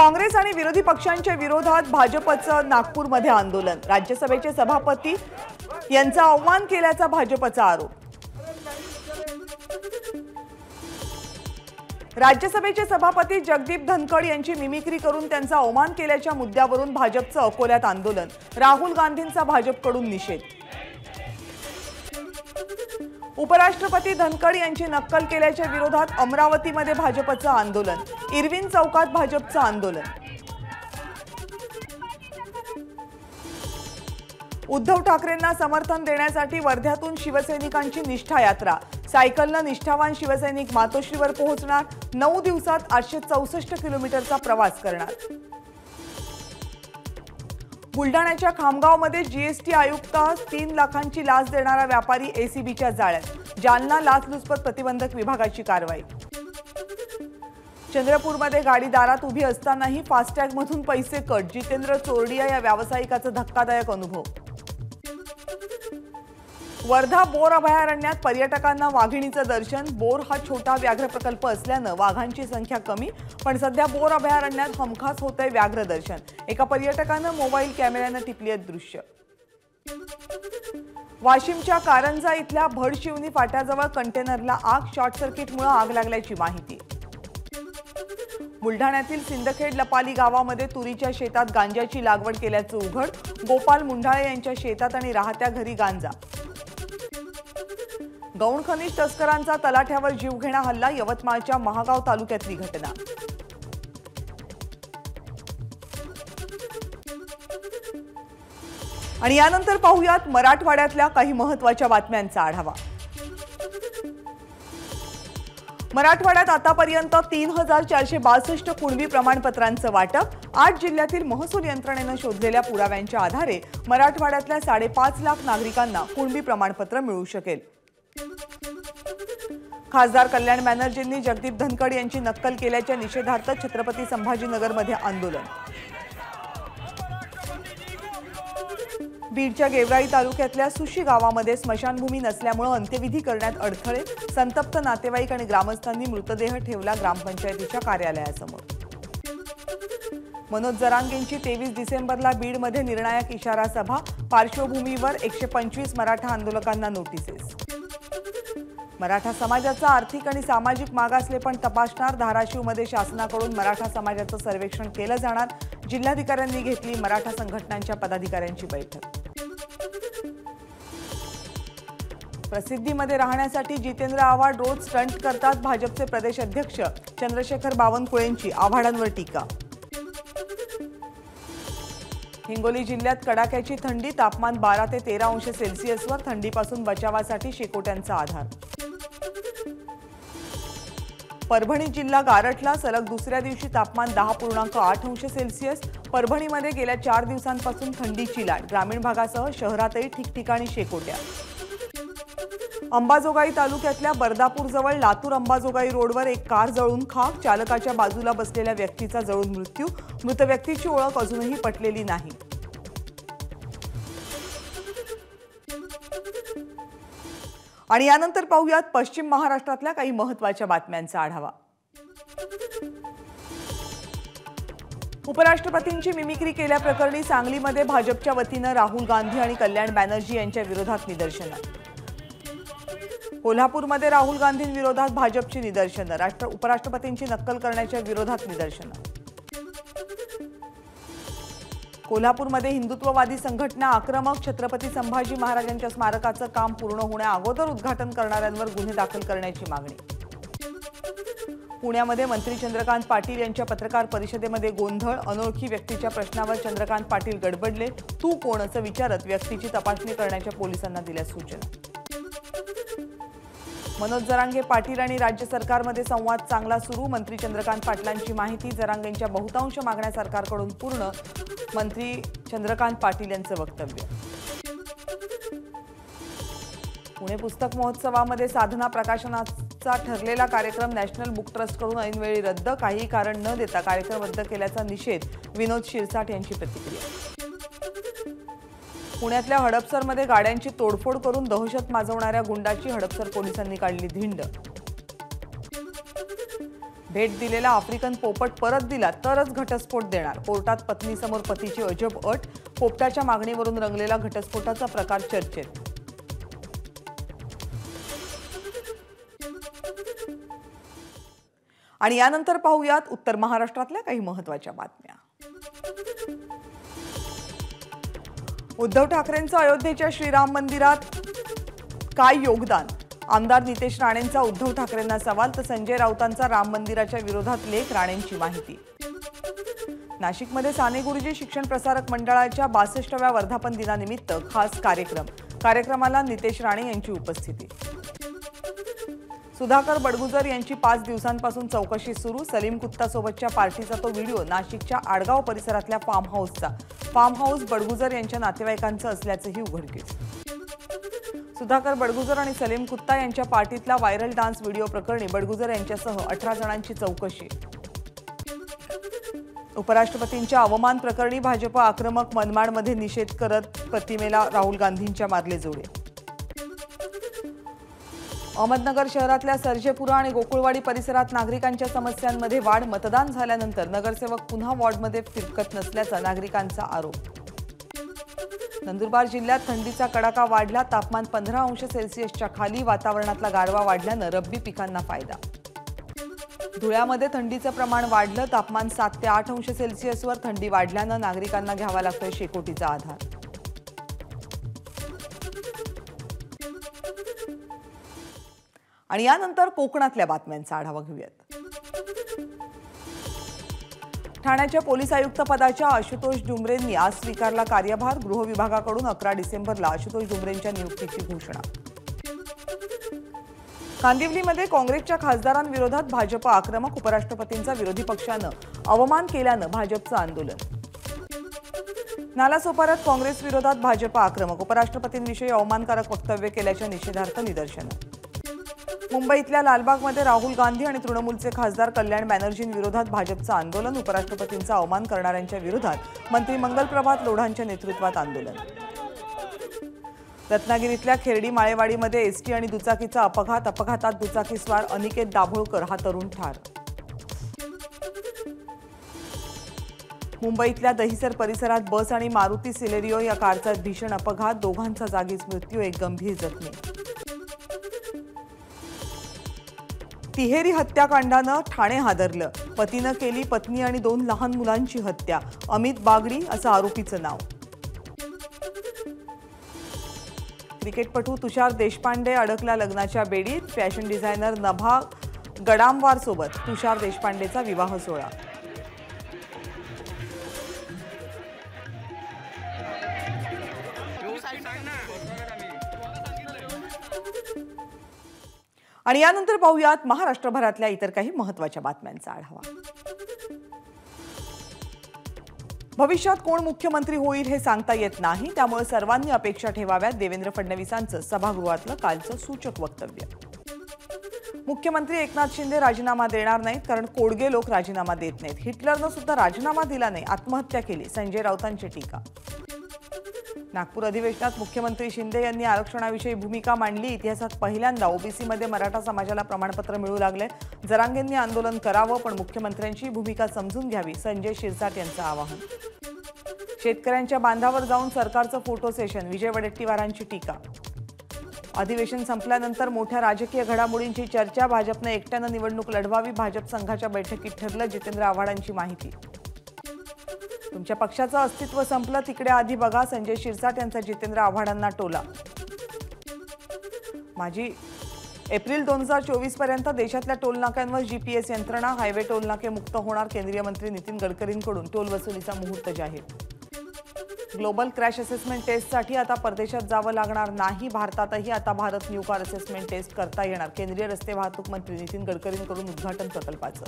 काँग्रेस आणि विरोधी पक्षांच्या विरोधात भाजपचं नागपूरमध्ये आंदोलन। राज्यसभेचे सभापती यांचा अवमान केल्याचा भाजपचा आरोप। राज्यसभेचे सभापती जगदीप धनखड यांची मिमिक्री करून त्यांचा अवमान केल्याच्या मुद्द्यावरून भाजपचं अकोल्यात आंदोलन। राहुल गांधींचा भाजपकडून निषेध। उपराष्ट्रपती धनखड यांची नक्कल केल्याच्या विरोधात अमरावतीमध्ये भाजपचं आंदोलन। इरविन चौकात भाजपचं आंदोलन। उद्धव ठाकरेंना समर्थन देण्यासाठी वर्ध्यातून शिवसैनिकांची निष्ठा यात्रा। सायकलने निष्ठावान शिवसैनिक मातोश्रीवर पोहोचणार। 9 दिवसात 864 किलोमीटरचा प्रवास करणार। बुलढाण्याच्या खामगावमध्ये जीएसटी आयुक्तास 3 लाखांची लाच देणारा व्यापारी एसीबीच्या जाळ्यात। जालना लाचलुचपत प्रतिबंधक विभागाची कारवाई। चंद्रपूरमध्ये गाडी दारात उभी असतानाही फास्टॅगमधून पैसे कट। जितेंद्र चोरडिया या व्यावसायिकाचा धक्कादायक अनुभव। वर्धा बोर अभयारण्यात पर्यटकांना वाघिणीचं दर्शन। बोर हा छोटा व्याघ्र प्रकल्प असल्याने वाघांची संख्या कमी, पण सध्या बोर अभयारण्यात हमखास होतंय व्याघ्र दर्शन। एका पर्यटकाने मोबाईल कॅमेऱ्याने टिपली दृश्य। वाशिमच्या कारंजा इथल्या भडशिवनी फाट्याजवळ कंटेनरला आग। शॉर्ट सर्किटमुळे आग लागल्याची माहिती। बुलढाण्यातील सिंदखेड लपाली गावामध्ये तुरीच्या शेतात गांजाची लागवड केल्याचं उघड। गोपाल मुंढाळे यांच्या शेतात आणि राहत्या घरी गांजा। गौण खनिज तस्करांचा तलाठ्यावर जीवघेणा हल्ला। यवतमाळच्या महागाव तालुक्यातली घटना। आणि यानंतर पाहूयात मराठवाड्यातल्या काही महत्त्वाच्या बातम्यांचा आढावा। मराठवाड्यात आतापर्यंत 3462 कुणबी प्रमाणपत्रांचं वाटप। 8 जिल्ह्यातील महसूल यंत्रणेने शोधलेल्या पुराव्यांच्या आधारे मराठवाड्यातल्या 5.5 लाख नागरिकांना कुणबी प्रमाणपत्र मिळू शकेल। खासदार कल्याण बॅनर्जींनी जगदीप धनखड यांची नक्कल केल्याच्या निषेधार्थ छत्रपती संभाजीनगरमध्ये आंदोलन। बीडच्या गेवराई तालुक्यातल्या सुशी गावामध्ये स्मशानभूमी नसल्यामुळे अंत्यविधी करण्यात अडथळे। संतप्त नातेवाईक आणि ग्रामस्थांनी मृतदेह ठेवला ग्रामपंचायतीच्या कार्यालयासमोर। मनोज जरांगेंची 23 डिसेंबरला बीडमध्ये निर्णायक इशारा सभा। पार्श्वभूमीवर 125 मराठा आंदोलकांना नोटिसेस। मराठा समाजाचा आर्थिक आणि सामाजिक मागासलेपण तपासणार। धाराशिवमध्ये शासनाकडून मराठा समाजाचं सर्वेक्षण केलं जाणार। जिल्हाधिकाऱ्यांनी घेतली मराठा संघटनांच्या पदाधिकाऱ्यांची बैठक। प्रसिद्धीमध्ये राहण्यासाठी जितेंद्र आव्हाड रोज स्टंट करतात। भाजपचे प्रदेश अध्यक्ष चंद्रशेखर बावनकुळेंची आव्हाडांवर टीका। हिंगोली जिल्ह्यात कडाक्याची थंडी। तापमान 12 ते 13 अंश सेल्सिअसवर। थंडीपासून बचावासाठी शेकोट्यांचा आधार। परभणी जिल्हा गारठला। सलग दुसऱ्या दिवशी तापमान 10.8 अंश सेल्सिअस। परभणीमध्ये गेल्या 4 दिवसांपासून थंडीची लाट। ग्रामीण भागासह शहरातही ठिकठिकाणी शेकोट्या। अंबाजोगाई तालुक्यातल्या बर्दापूरजवळ लातूर अंबाजोगाई रोडवर एक कार जळून खाक। चालकाच्या बाजूला बसलेल्या व्यक्तीचा जळून मृत्यू। मृत व्यक्तीची ओळख अजूनही पटलेली नाही। आणि यानंतर पाहूयात पश्चिम महाराष्ट्रातल्या काही महत्त्वाच्या बातम्यांचा आढावा। उपराष्ट्रपतींची मिमिक्री केल्याप्रकरणी सांगलीमध्ये भाजपच्या वतीने राहुल गांधी आणि कल्याण बॅनर्जी यांच्या विरोधात निदर्शनं। कोल्हापूरमध्ये राहुल गांधींविरोधात भाजपची निदर्शनं। उपराष्ट्रपतींची नक्कल करण्याच्या विरोधात निदर्शनं। कोल्हापूरमध्ये हिंदुत्ववादी संघटना आक्रमक। छत्रपती संभाजी महाराजांच्या स्मारकाचं काम पूर्ण होण्याअगोदर उद्घाटन करणाऱ्यांवर गुन्हे दाखल करण्याची मागणी। पुण्यामध्ये मंत्री चंद्रकांत पाटील यांच्या पत्रकार परिषदेमध्ये गोंधळ। अनोळखी व्यक्तीच्या प्रश्नावर चंद्रकांत पाटील गडबडले। तू कोण असं विचारत व्यक्तीची तपासणी करण्याच्या पोलिसांना दिल्या सूचना। मनोज जरांगे पाटील आणि राज्य सरकारमध्ये संवाद चांगला सुरू। मंत्री चंद्रकांत पाटलांची माहिती। जरांगेंच्या बहुतांश मागण्या सरकारकडून पूर्ण। मंत्री चंद्रकांत पाटील यांचं वक्तव्य। पुणे पुस्तक महोत्सवामध्ये साधना प्रकाशनाचा ठरलेला कार्यक्रम नॅशनल बुक ट्रस्टकडून ऐनवेळी रद्द। काही कारण न देता कार्यक्रम रद्द केल्याचा निषेध। विनोद शिरसाट यांची प्रतिक्रिया। पुण्यातल्या हडपसरमध्ये गाड्यांची तोडफोड करून दहशत माजवणाऱ्या गुंडाची हडपसर पोलिसांनी काढली धिंड। भेट दिलेला आफ्रिकन पोपट परत दिला तरच घटस्फोट देणार, कोर्टात पत्नीसमोर पतीची अजब अट. पोपटाच्या मागणीवरून रंगलेला घटस्फोटाचा प्रकार चर्चेत. आणि यानंतर पाहूयात उत्तर महाराष्ट्रातल्या काही महत्त्वाच्या बातम्या. उद्धव ठाकरेंचं अयोध्येच्या श्रीराम मंदिरात काय योगदान? आमदार नितेश राणेंचा उद्धव ठाकरेंना सवाल, तर संजय राऊतांचा राम मंदिराच्या विरोधात लेख. राणेंची माहिती. नाशिकमध्ये साने गुरुजी शिक्षण प्रसारक मंडळाच्या 62व्या वर्धापन दिनानिमित्त खास कार्यक्रम. कार्यक्रमाला नितेश राणे यांची उपस्थिती. सुधाकर बडगुजर यांची 5 दिवसांपासून चौकशी सुरू. सलीम कुत्तासोबतच्या पार्टीचा तो व्हिडिओ नाशिकच्या आडगाव परिसरातल्या फार्म हाऊसचा. फार्म हाऊस बडगुजर यांच्या नातेवाईकांचं असल्याचंही उघडकीस. सुधाकर बडगुजर आणि सलीम कुत्ता यांच्या पार्टीतला व्हायरल डान्स व्हिडिओ प्रकरणी बडगुजर यांच्यासह 18 जणांची चौकशी. उपराष्ट्रपतींच्या अवमान प्रकरणी भाजप आक्रमक. मनमाडमध्ये निषेध करत प्रतिमेला राहुल गांधींच्या मारले जोडे. अहमदनगर शहरातल्या सर्जेपुरा आणि गोकुळवाडी परिसरात नागरिकांच्या समस्यांमध्ये वाढ. मतदान झाल्यानंतर नगरसेवक पुन्हा वॉर्डमध्ये फिरकत नसल्याचा नागरिकांचा आरोप. नंदुरबार जिल्ह्यात थंडीचा कडाका वाढला. तापमान 15 अंश सेल्सिअसच्या खाली. वातावरणातला गारवा वाढल्यानं रब्बी पिकांना फायदा. धुळ्यामध्ये थंडीचं प्रमाण वाढलं. तापमान 7 ते 8 अंश सेल्सिअसवर. थंडी वाढल्यानं नागरिकांना घ्यावा लागतोय शेकोटीचा आधार. आणि यानंतर कोकणातल्या बातम्यांचा आढावा घेऊयात. ठाण्याच्या पोलीस आयुक्त पदाच्या आशुतोष डुमरेंनी आज स्वीकारला कार्यभार. गृह विभागाकडून 11 डिसेंबरला आशुतोष डुमरेंच्या नियुक्तीची घोषणा. कांदिवलीमध्ये काँग्रेसच्या खासदारांविरोधात भाजप आक्रमक. उपराष्ट्रपतींचा विरोधी पक्षानं अवमान केल्यानं भाजपचं आंदोलन. नालासोपाऱ्यात काँग्रेस विरोधात भाजप आक्रमक. उपराष्ट्रपतींविषयी अवमानकारक वक्तव्य केल्याच्या निषेधार्थ निदर्शनं. मुंबईतल्या लालबागमध्ये राहुल गांधी आणि तृणमूलचे खासदार कल्याण बॅनर्जींविरोधात भाजपचं आंदोलन. उपराष्ट्रपतींचा अवमान करणाऱ्यांच्या विरोधात मंत्री मंगल प्रभात लोढांच्या नेतृत्वात आंदोलन. रत्नागिरीतल्या खेरडी माळेवाडीमध्ये एसटी आणि दुचाकीचा अपघात. अपघातात दुचाकीस्वार अनिकेत दाभोळकर हा तरुण ठार. मुंबईतल्या दहिसर परिसरात बस आणि मारुती सिलेरियो या कारचा भीषण अपघात. दोघांचा जागीच मृत्यू, एक गंभीर जखमी. तिहेरी हत्याकांडानं ठाणे हादरलं. पतीनं केली पत्नी आणि 2 लहान मुलांची हत्या. अमित बागडी असं आरोपीचं नाव. क्रिकेटपटू तुषार देशपांडे अडकला लग्नाच्या बेडीत. फॅशन डिझायनर नभा गडामवार सोबत तुषार देशपांडेचा विवाह सोहळा. आणि यानंतर पाहूयात महाराष्ट्रभरातल्या इतर काही महत्त्वाच्या बातम्यांचा आढावा. भविष्यात कोण मुख्यमंत्री होईल हे सांगता येत नाही, त्यामुळे सर्वांनी अपेक्षा ठेवाव्यात. देवेंद्र फडणवीसांचं सभागृहातलं कालचं सूचक वक्तव्य. मुख्यमंत्री एकनाथ शिंदे राजीनामा देणार नाहीत, कारण कोडगे लोक राजीनामा देत नाहीत. हिटलरनं सुद्धा राजीनामा दिला नाही, आत्महत्या केली. संजय राऊतांची टीका. नागपूर अधिवेशनात मुख्यमंत्री शिंदे यांनी आरक्षणाविषयी भूमिका मांडली. इतिहासात पहिल्यांदा ओबीसीमध्ये मराठा समाजाला प्रमाणपत्र मिळू लागले. जरांगेंनी आंदोलन करावं, पण मुख्यमंत्र्यांची भूमिका समजून घ्यावी. संजय शिरसाट यांचं आवाहन. शेतकऱ्यांच्या बांधावर जाऊन सरकारचं फोटो सेशन. विजय वडेट्टीवारांची टीका. अधिवेशन संपल्यानंतर मोठ्या राजकीय घडामोडींची चर्चा. भाजपने एकट्यानं निवडणूक लढवावी. भाजप संघाच्या बैठकीत ठरलं. जितेंद्र आव्हाडांची माहिती. तुमच्या पक्षाचं अस्तित्व संपलं, तिकडे आधी बघा. संजय शिरसाट यांचा जितेंद्र आव्हाडांना टोला. एप्रिल 2024 पर्यंत देशातल्या टोलनाक्यांवर जीपीएस यंत्रणा. हायवे टोलनाके मुक्त होणार. केंद्रीय मंत्री नितीन गडकरींकडून टोल वसुलीचा मुहूर्त जाहीर. ग्लोबल क्रॅश असेसमेंट टेस्टसाठी आता परदेशात जावं लागणार नाही. भारतातही आता Bharat new car assessment test करता येणार. केंद्रीय रस्ते वाहतूक मंत्री नितीन गडकरींकडून उद्घाटन प्रकल्पाचं.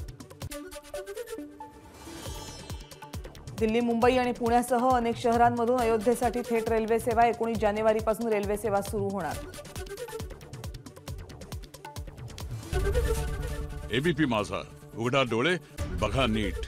दिल्ली, मुंबई आणि पुण्यासह अनेक शहरांमधून अयोध्येसाठी थेट रेल्वे सेवा. 19 जानेवारीपासून रेल्वे सेवा सुरू होणार. एबीपी माझा, उघडा डोळे बघा नीट.